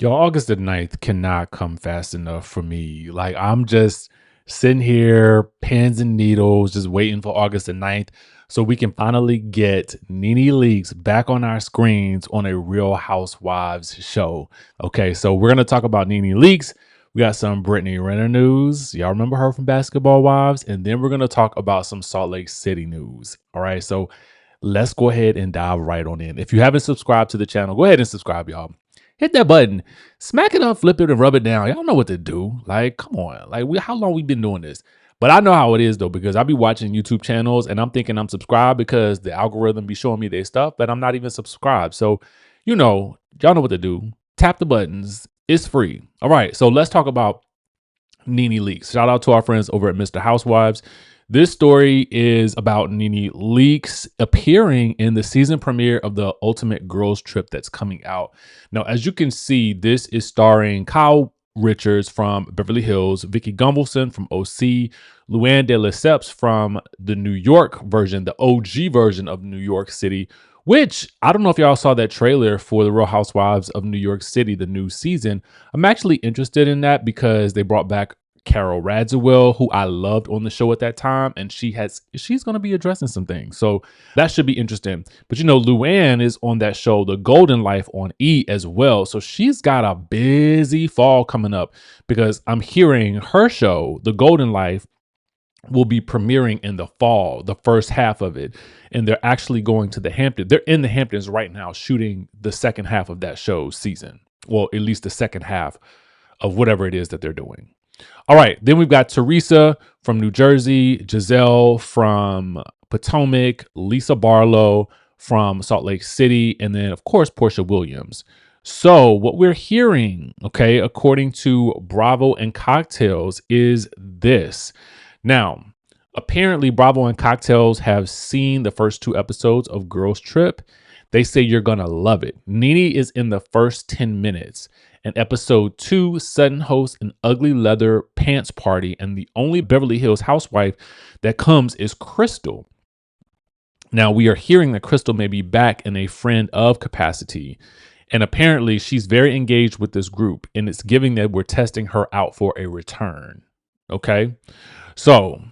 Yo, August the 9th cannot come fast enough for me. Like, I'm just sitting here, pins and needles, just waiting for August the 9th so we can finally get NeNe Leakes back on our screens on a Real Housewives show. Okay, so we're going to talk about NeNe Leakes. We got some Brittany Renner news. Y'all remember her from Basketball Wives? And then we're going to talk about some Salt Lake City news. All right, so let's go ahead and dive right on in. If you haven't subscribed to the channel, go ahead and subscribe, y'all. Hit that button, smack it up, flip it, and rub it down. Y'all know what to do. Like, come on. Like, how long we been doing this? But I know how it is though, because I be watching YouTube channels and I'm thinking I'm subscribed because the algorithm be showing me their stuff, but I'm not even subscribed. So, y'all know what to do. Tap the buttons. It's free. All right. So let's talk about NeNe Leakes. Shout out to our friends over at Mr Housewives. This story is about NeNe Leakes appearing in the season premiere of the Ultimate Girls Trip that's coming out. Now, as you can see, this is starring Kyle Richards from Beverly Hills, Vicky Gunvalson from OC, Luann de Lesseps from the New York version, the OG version of New York City, which I don't know if y'all saw that trailer for the Real Housewives of New York City, the new season. I'm actually interested in that because they brought back Carol Radziwill, who I loved on the show at that time, and she's going to be addressing some things, so that should be interesting. But Luann is on that show, The Golden Life, on E as well, so she's got a busy fall coming up because I'm hearing her show, The Golden Life, will be premiering in the fall, the first half of it, and they're actually going to the Hamptons. They're in the Hamptons right now shooting the second half of that show's season, well, at least the second half of whatever it is that they're doing. All right, then we've got Teresa from New Jersey, Giselle from Potomac, Lisa Barlow from Salt Lake City, and then, of course, Porsha Williams. So what we're hearing, okay, according to Bravo and Cocktails, is this. Now, apparently, Bravo and Cocktails have seen the first 2 episodes of Girls Trip. They say you're going to love it. NeNe is in the first 10 minutes. In episode 2, Sutton hosts an ugly leather pants party, and the only Beverly Hills housewife that comes is Crystal. Now, we are hearing that Crystal may be back in a friend of capacity, and apparently she's very engaged with this group, and it's giving that we're testing her out for a return. Okay? So,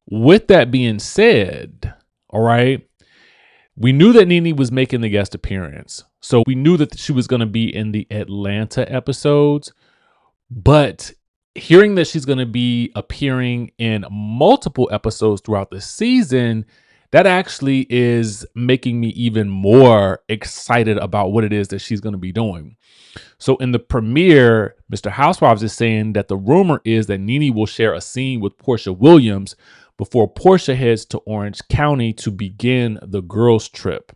with that being said, all right, we knew that NeNe was making the guest appearance. So we knew that she was going to be in the Atlanta episodes. But hearing that she's going to be appearing in multiple episodes throughout the season, that actually is making me even more excited about what it is that she's going to be doing. So in the premiere, Mr. Housewives is saying that the rumor is that NeNe will share a scene with Porsha Williams before Porsha heads to Orange County to begin the girls' trip.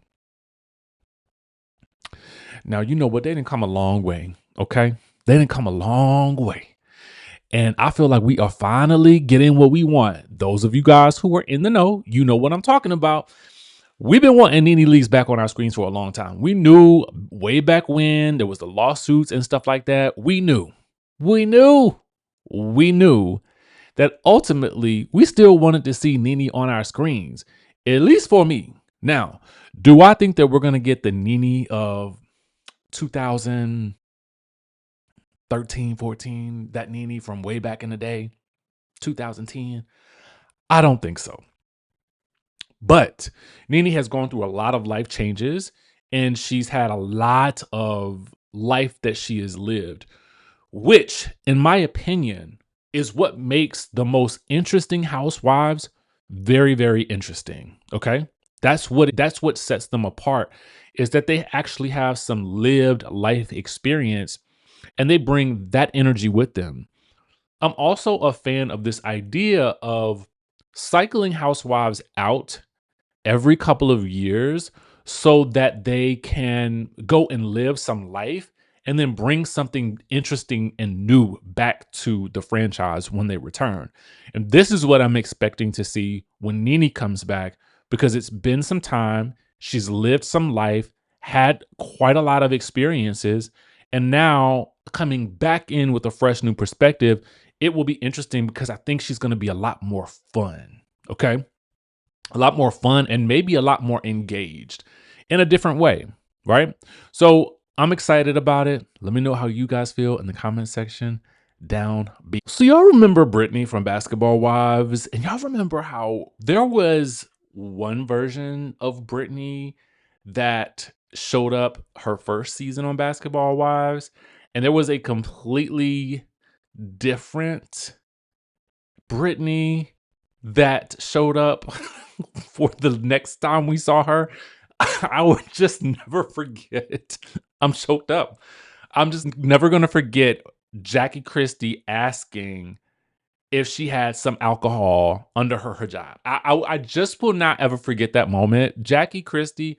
Now, you know what? They didn't come a long way, okay? They didn't come a long way. And I feel like we are finally getting what we want. Those of you guys who are in the know, you know what I'm talking about. We've been wanting NeNe Leakes back on our screens for a long time. We knew way back when there was the lawsuits and stuff like that. We knew that ultimately we still wanted to see NeNe on our screens, at least for me. Now, do I think that we're going to get the NeNe of 2013, 14, that NeNe from way back in the day, 2010? I don't think so. But NeNe has gone through a lot of life changes, and she's had a lot of life that she has lived, which, in my opinion, is what makes the most interesting housewives very, very interesting. Okay. That's what sets them apart, is that they actually have some lived life experience and they bring that energy with them. I'm also a fan of this idea of cycling housewives out every couple of years so that they can go and live some life and then bring something interesting and new back to the franchise when they return. And this is what I'm expecting to see when NeNe comes back, because it's been some time. She's lived some life, had quite a lot of experiences, and now coming back in with a fresh new perspective, it will be interesting because I think she's going to be a lot more fun. Okay. A lot more fun and maybe a lot more engaged in a different way. Right. So I'm excited about it. Let me know how you guys feel in the comment section down below. So y'all remember Brittany from Basketball Wives, and y'all remember how there was one version of Brittany that showed up her first season on Basketball Wives, and there was a completely different Brittany that showed up for the next time we saw her. I would just never forget. I'm choked up. I'm just never going to forget Jackie Christie asking if she had some alcohol under her hijab. I just will not ever forget that moment. Jackie Christie,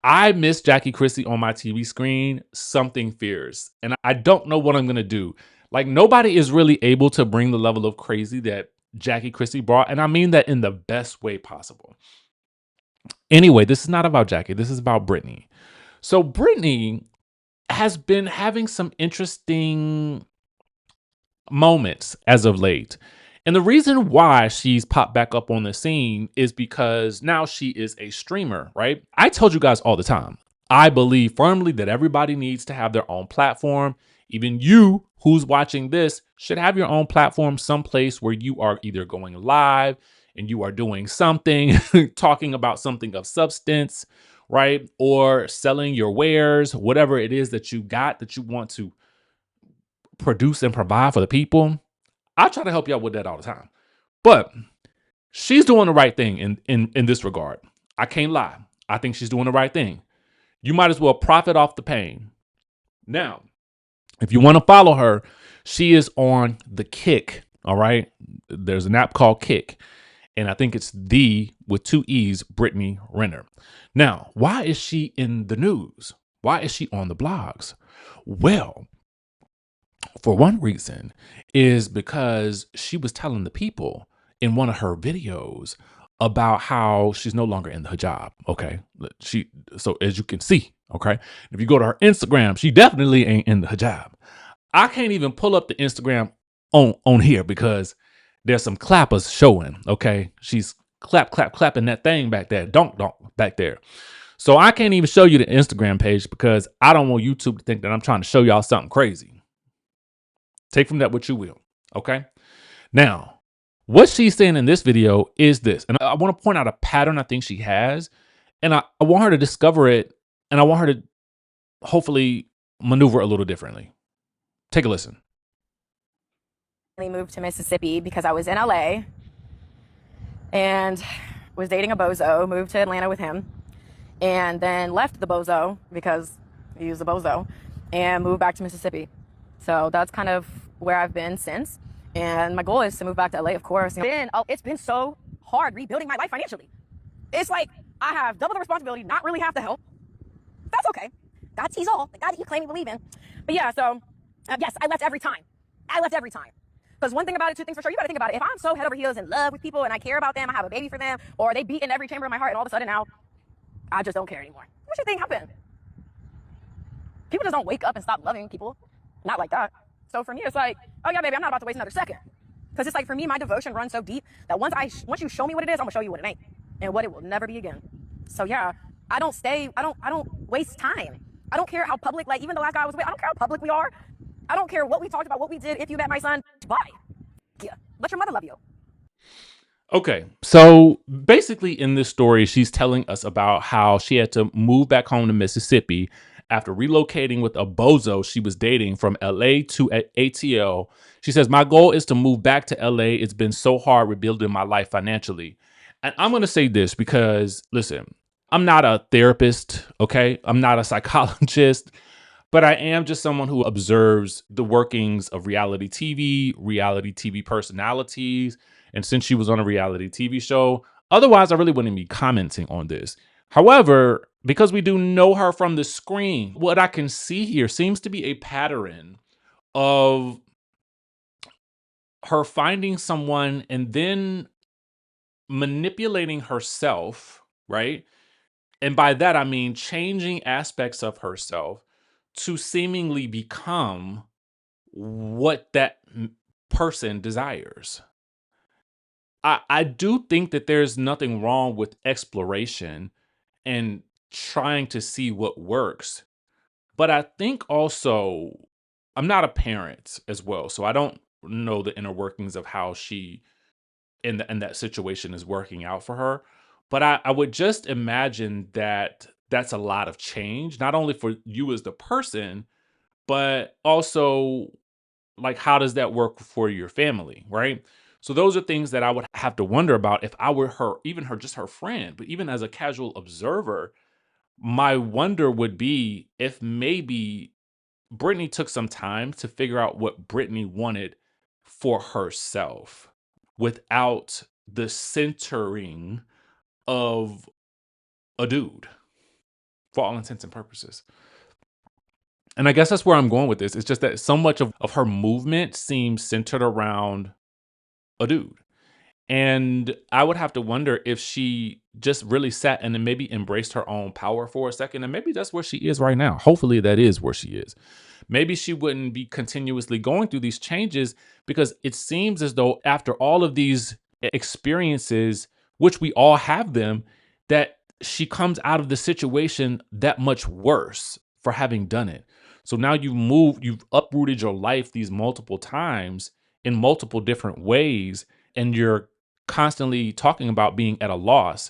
I miss Jackie Christie on my TV screen, something fierce. And I don't know what I'm going to do. Like, nobody is really able to bring the level of crazy that Jackie Christie brought. And I mean that in the best way possible. Anyway, this is not about Jackie. This is about Brittany. So Brittany has been having some interesting moments as of late. And the reason why she's popped back up on the scene is because now she is a streamer, right? I told you guys all the time, I believe firmly that everybody needs to have their own platform. Even you who's watching this should have your own platform, someplace where you are either going live and you are doing something, talking about something of substance, right? Or selling your wares, whatever it is that you got that you want to produce and provide for the people. I try to help you out with that all the time. But she's doing the right thing in this regard. I can't lie. I think she's doing the right thing. You might as well profit off the pain. Now, if you want to follow her, she is on the Kick. All right. There's an app called Kick. And I think it's with 2 E's, Brittany Renner. Now, why is she in the news? Why is she on the blogs? Well, for one reason is because she was telling the people in one of her videos about how she's no longer in the hijab. Okay. So as you can see, okay, if you go to her Instagram, she definitely ain't in the hijab. I can't even pull up the Instagram on here because there's some clappers showing. Okay. She's clapping that thing back there. Donk back there. So I can't even show you the Instagram page because I don't want YouTube to think that I'm trying to show y'all something crazy. Take from that what you will. Okay. Now, what she's saying in this video is this. And I want to point out a pattern I think she has. And I want her to discover it. And I want her to hopefully maneuver a little differently. Take a listen. I moved to Mississippi because I was in LA and was dating a bozo, moved to Atlanta with him, and then left the bozo because he was a bozo and moved back to Mississippi. So that's kind of where I've been since. And my goal is to move back to LA, of course. It's been so hard rebuilding my life financially. It's like I have double the responsibility, not really half the help. That's okay. God sees all. The God that you claim you believe in. But yeah, so yes, I left every time. Because one thing about it, two things for sure, you got to think about it. If I'm so head over heels in love with people and I care about them, I have a baby for them, or they beat in every chamber of my heart, and all of a sudden now, I just don't care anymore. What you think happened? People just don't wake up and stop loving people. Not like that. So for me, it's like, oh yeah, baby, I'm not about to waste another second. Because it's like, for me, my devotion runs so deep that once you show me what it is, I'm going to show you what it ain't. And what it will never be again. So yeah, I don't waste time. I don't care how public, like even the last guy I was with, I don't care how public we are. I don't care what we talked about, what we did. If you met my son, bye. Yeah, let your mother love you. Okay, so basically in this story, she's telling us about how she had to move back home to Mississippi after relocating with a bozo she was dating from LA to ATL. She says, my goal is to move back to LA. It's been so hard rebuilding my life financially. And I'm going to say this because, listen, I'm not a therapist, okay? I'm not a psychologist. But I am just someone who observes the workings of reality TV personalities. And since she was on a reality TV show, otherwise I really wouldn't be commenting on this. However, because we do know her from the screen, what I can see here seems to be a pattern of her finding someone and then manipulating herself, right? And by that, I mean changing aspects of herself to seemingly become what that person desires. I do think that there's nothing wrong with exploration and trying to see what works. But I think also, I'm not a parent as well, so I don't know the inner workings of how she in that situation is working out for her. But I would just imagine that that's a lot of change, not only for you as the person, but also like how does that work for your family, right? So those are things that I would have to wonder about if I were her, even her, just her friend, but even as a casual observer, my wonder would be if maybe Brittany took some time to figure out what Brittany wanted for herself without the centering of a dude for all intents and purposes. And I guess that's where I'm going with this. It's just that so much of her movement seems centered around a dude. And I would have to wonder if she just really sat and then maybe embraced her own power for a second. And maybe that's where she is right now. Hopefully, that is where she is. Maybe she wouldn't be continuously going through these changes because it seems as though after all of these experiences, which we all have them, that she comes out of the situation that much worse for having done it. So now you've uprooted your life these multiple times in multiple different ways, and you're constantly talking about being at a loss.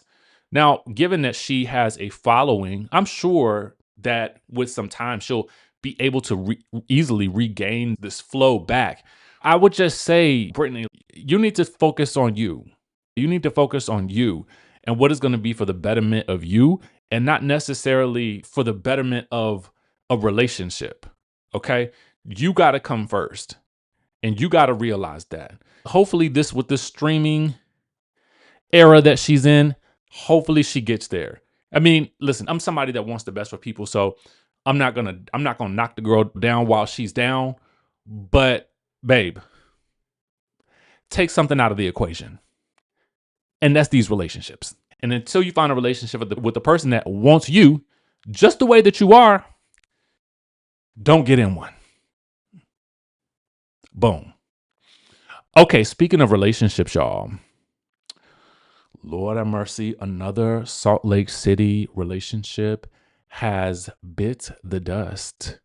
Now, given that she has a following, I'm sure that with some time she'll be able to easily regain this flow back. I would just say, Brittany, you need to focus on you. You need to focus on you and what is going to be for the betterment of you and not necessarily for the betterment of a relationship. Okay? You got to come first and you got to realize that. Hopefully, this with the streaming era that she's in, hopefully she gets there. I mean, listen, I'm somebody that wants the best for people, so I'm not gonna knock the girl down while she's down. But babe, take something out of the equation, and that's these relationships. And until you find a relationship with the person that wants you just the way that you are, don't get in one. Boom. Okay, speaking of relationships, y'all. Lord have mercy, another Salt Lake City relationship has bit the dust.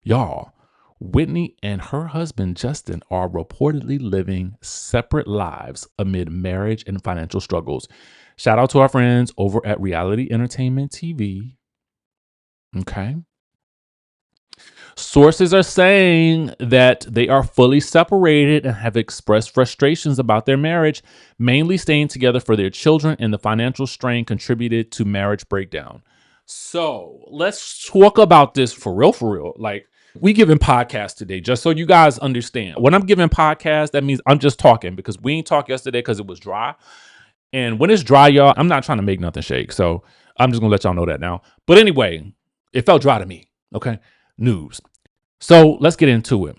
Y'all, Whitney and her husband Justin are reportedly living separate lives amid marriage and financial struggles. Shout out to our friends over at Reality Entertainment TV. Okay. Sources are saying that they are fully separated and have expressed frustrations about their marriage, mainly staying together for their children and the financial strain contributed to marriage breakdown. So let's talk about this for real, for real. Like, we giving podcasts today, just so you guys understand. When I'm giving podcasts, that means I'm just talking because we ain't talked yesterday because it was dry. And when it's dry, y'all, I'm not trying to make nothing shake. So I'm just gonna let y'all know that now. But anyway, it felt dry to me. Okay. News. So let's get into it.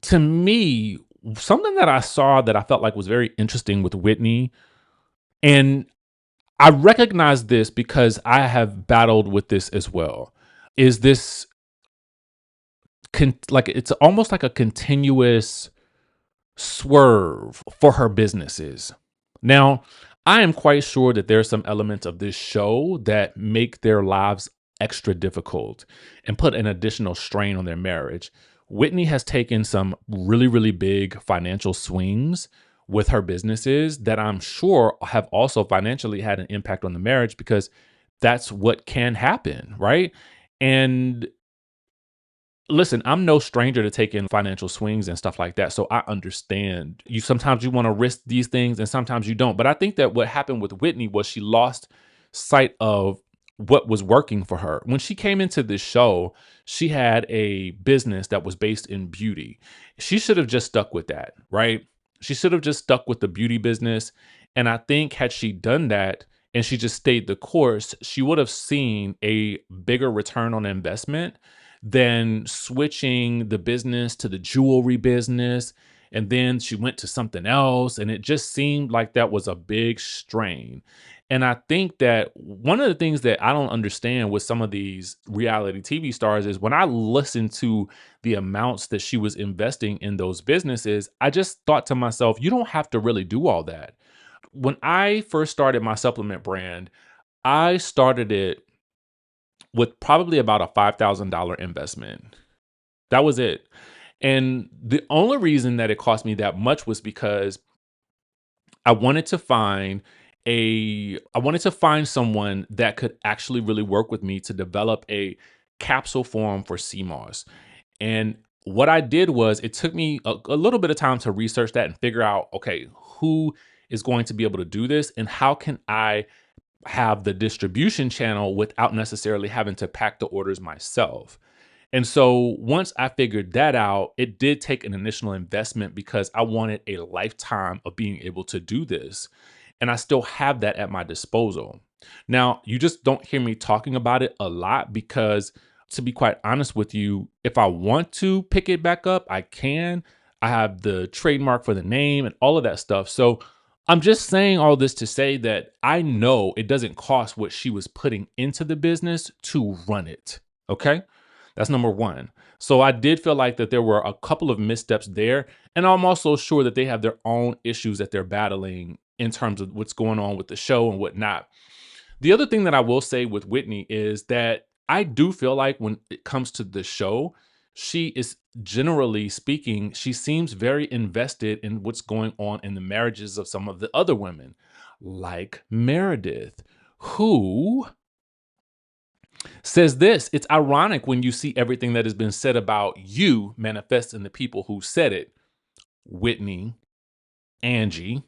To me, something that I saw that I felt like was very interesting with Whitney, and I recognize this because I have battled with this as well, is this like it's almost like a continuous swerve for her businesses. Now, I am quite sure that there are some elements of this show that make their lives extra difficult and put an additional strain on their marriage. Whitney has taken some really, really big financial swings with her businesses that I'm sure have also financially had an impact on the marriage because that's what can happen, right? And listen, I'm no stranger to taking financial swings and stuff like that. So I understand you sometimes you want to risk these things and sometimes you don't. But I think that what happened with Whitney was she lost sight of what was working for her. When she came into this show, she had a business that was based in beauty. She should have just stuck with that, right? She should have just stuck with the beauty business. And I think had she done that and she just stayed the course, she would have seen a bigger return on investment than switching the business to the jewelry business. And then she went to something else. And it just seemed like that was a big strain. And I think that one of the things that I don't understand with some of these reality TV stars is when I listen to the amounts that she was investing in those businesses, I just thought to myself, you don't have to really do all that. When I first started my supplement brand, I started it with probably about a $5,000 investment. That was it. And the only reason that it cost me that much was because I wanted to find someone that could actually really work with me to develop a capsule form for CMOS. And what I did was it took me a little bit of time to research that and figure out, okay, who is going to be able to do this and how can I have the distribution channel without necessarily having to pack the orders myself. And so once I figured that out, it did take an initial investment because I wanted a lifetime of being able to do this. And I still have that at my disposal. Now, you just don't hear me talking about it a lot because, to be quite honest with you, if I want to pick it back up, I can. I have the trademark for the name and all of that stuff. So I'm just saying all this to say that I know it doesn't cost what she was putting into the business to run it. Okay. That's number one. So I did feel like that there were a couple of missteps there. And I'm also sure that they have their own issues that they're battling in terms of what's going on with the show and whatnot. The other thing that I will say with Whitney is that I do feel like when it comes to the show, she is, generally speaking, she seems very invested in what's going on in the marriages of some of the other women, like Meredith, who says this: it's ironic when you see everything that has been said about you manifest in the people who said it. Whitney, Angie.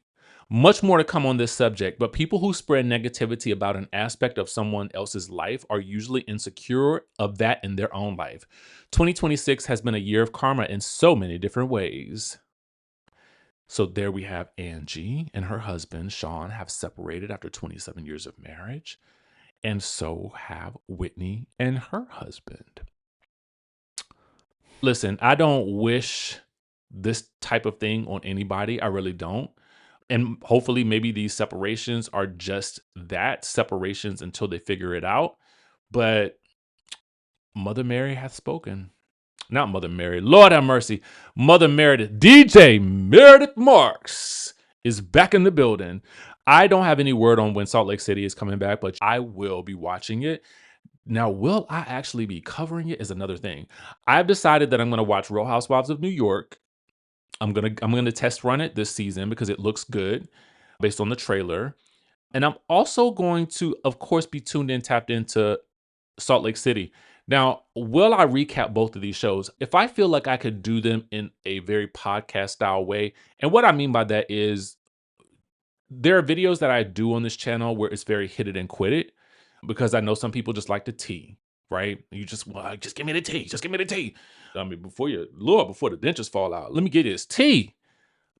Much more to come on this subject, but people who spread negativity about an aspect of someone else's life are usually insecure of that in their own life. 2026 has been a year of karma in so many different ways. So there we have Angie and her husband, Sean, have separated after 27 years of marriage. And so have Whitney and her husband. Listen, I don't wish this type of thing on anybody. I really don't. And hopefully, maybe these separations are just that, separations until they figure it out. But Mother Mary hath spoken. Not Mother Mary, Lord have mercy. Mother Meredith, DJ Meredith Marks is back in the building. I don't have any word on when Salt Lake City is coming back, but I will be watching it. Now, will I actually be covering it is another thing. I've decided that I'm going to watch Real Housewives of New York. I'm gonna test run it this season because it looks good based on the trailer. And I'm also going to, of course, be tuned in, tapped into Salt Lake City. Now, will I recap both of these shows? If I feel like I could do them in a very podcast style way, and what I mean by that is there are videos that I do on this channel where it's very hit it and quit it, because I know some people just like the tea, right? You just, well, just give me the tea, just give me the tea. I mean, before the dentures fall out, let me get this tea.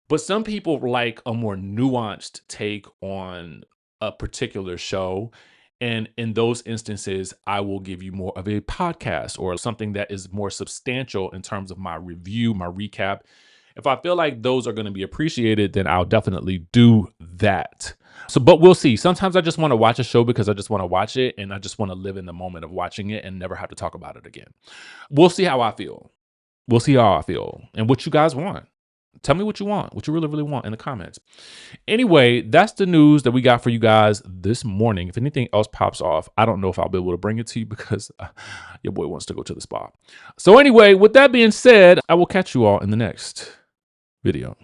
But some people like a more nuanced take on a particular show. And in those instances, I will give you more of a podcast or something that is more substantial in terms of my review, my recap. If I feel like those are going to be appreciated, then I'll definitely do that. So, but we'll see. Sometimes I just want to watch a show because I just want to watch it and I just want to live in the moment of watching it and never have to talk about it again. We'll see how I feel. We'll see how I feel and what you guys want. Tell me what you want, what you really, really want in the comments. Anyway, that's the news that we got for you guys this morning. If anything else pops off, I don't know if I'll be able to bring it to you because your boy wants to go to the spa. So anyway, with that being said, I will catch you all in the next video.